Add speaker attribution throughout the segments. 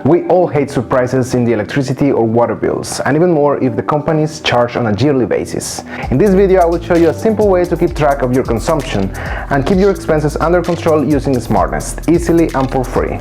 Speaker 1: We all hate surprises in the electricity or water bills, and even more if the companies charge on a yearly basis. In this video I will show you a simple way to keep track of your consumption and keep your expenses under control using Smartnest, easily and for free.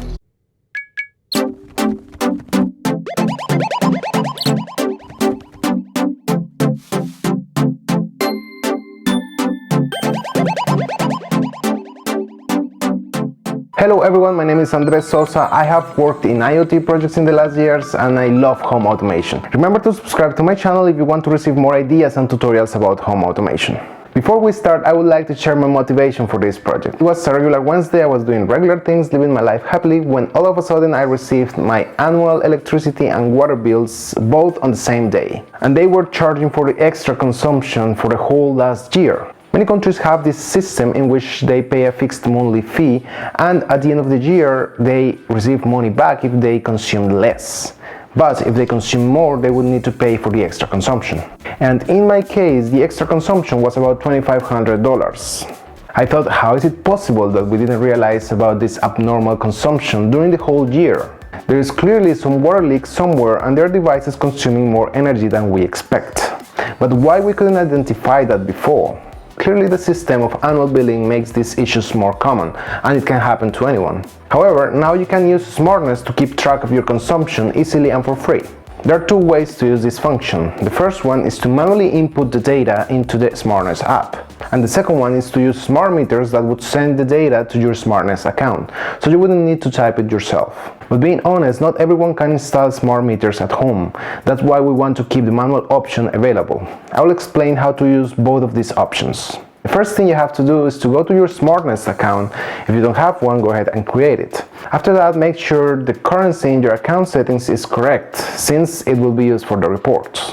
Speaker 1: Hello everyone, my name is Sosa. I have worked in IoT projects in the last years and I love home automation. Remember to subscribe to my channel if you want to receive more ideas and tutorials about home automation. Before we start, I would like to share my motivation for this project. It was a regular Wednesday, I was doing regular things, living my life happily, when all of a sudden I received my annual electricity and water bills both on the same day. And they were charging for the extra consumption for the whole last year. Many countries have this system in which they pay a fixed monthly fee and at the end of the year they receive money back if they consume less. But if they consume more, they would need to pay for the extra consumption. And in my case, the extra consumption was about $2,500. I thought, how is it possible that we didn't realize about this abnormal consumption during the whole year? There is clearly some water leak somewhere and their device is consuming more energy than we expect. But why we couldn't identify that before? Clearly the system of annual billing makes these issues more common, and it can happen to anyone. However, now you can use Smartnest to keep track of your consumption easily and for free. There are two ways to use this function. The first one is to manually input the data into the Smartnest app. And the second one is to use smart meters that would send the data to your Smartnest account, so you wouldn't need to type it yourself. But being honest, not everyone can install smart meters at home. That's why we want to keep the manual option available. I will explain how to use both of these options. The first thing you have to do is to go to your Smartnest account. If you don't have one, go ahead and create it. After that, make sure the currency in your account settings is correct, since it will be used for the reports.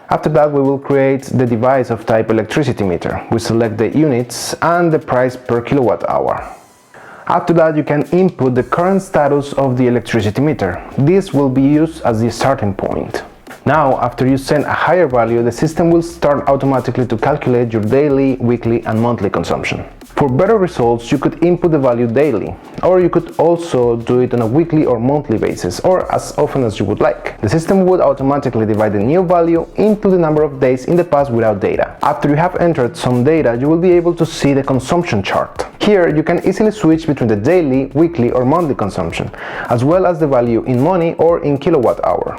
Speaker 1: After that, we will create the device of type electricity meter. We select the units and the price per kilowatt hour. After that, you can input the current status of the electricity meter. This will be used as the starting point. Now, after you send a higher value, the system will start automatically to calculate your daily, weekly and monthly consumption. For better results, you could input the value daily, or you could also do it on a weekly or monthly basis, or as often as you would like. The system would automatically divide the new value into the number of days in the past without data. After you have entered some data, you will be able to see the consumption chart. Here, you can easily switch between the daily, weekly or monthly consumption, as well as the value in money or in kilowatt hour.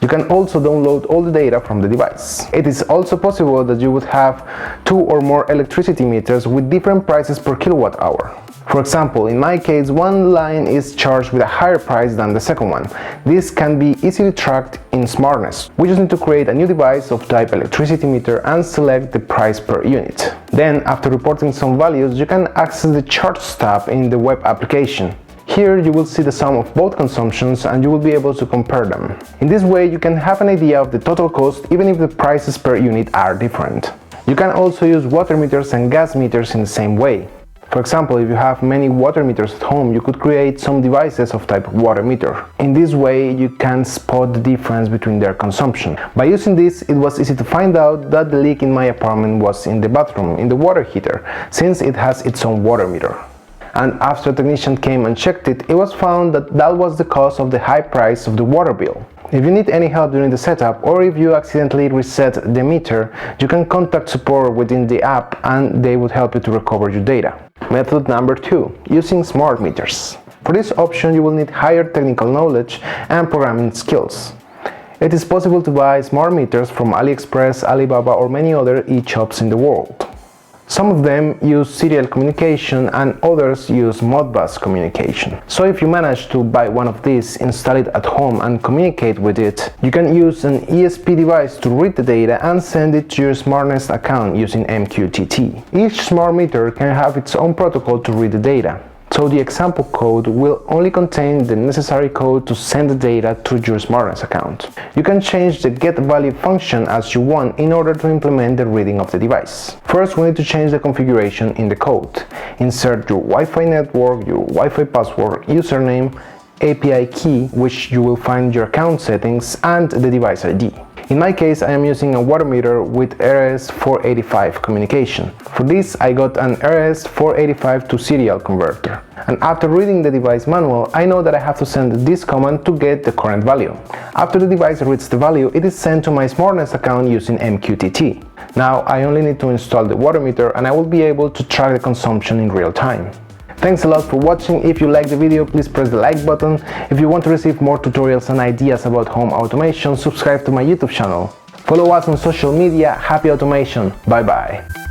Speaker 1: You can also download all the data from the device. It is also possible that you would have two or more electricity meters with different prices per kilowatt hour. For example, in my case, one line is charged with a higher price than the second one. This can be easily tracked in Smartnest. We just need to create a new device of type electricity meter and select the price per unit. Then, after reporting some values, you can access the Charts tab in the web application. Here you will see the sum of both consumptions and you will be able to compare them. In this way you can have an idea of the total cost even if the prices per unit are different. You can also use water meters and gas meters in the same way. For example, if you have many water meters at home, you could create some devices of type water meter. In this way you can spot the difference between their consumption. By using this, it was easy to find out that the leak in my apartment was in the bathroom, in the water heater, since it has its own water meter. And after a technician came and checked it, it was found that that was the cause of the high price of the water bill. If you need any help during the setup, or if you accidentally reset the meter, you can contact support within the app and they would help you to recover your data. Method number 2, using smart meters. For this option you will need higher technical knowledge and programming skills. It is possible to buy smart meters from AliExpress, Alibaba or many other e-shops in the world. Some of them use serial communication and others use Modbus communication. So if you manage to buy one of these, install it at home and communicate with it, you can use an ESP device to read the data and send it to your Smartnest account using MQTT. Each smart meter can have its own protocol to read the data. So the example code will only contain the necessary code to send the data to your Smartnest account. You can change the get value function as you want in order to implement the reading of the device. First, we need to change the configuration in the code. Insert your Wi-Fi network, your Wi-Fi password, username, API key, which you will find your account settings, and the device ID. In my case, I am using a water meter with RS485 communication. For this, I got an RS485 to serial converter. And after reading the device manual, I know that I have to send this command to get the current value. After the device reads the value, it is sent to my Smartnest account using MQTT. Now I only need to install the water meter and I will be able to track the consumption in real time. Thanks a lot for watching. If you liked the video, please press the like button. If you want to receive more tutorials and ideas about home automation, subscribe to my YouTube channel. Follow us on social media. Happy automation. Bye bye.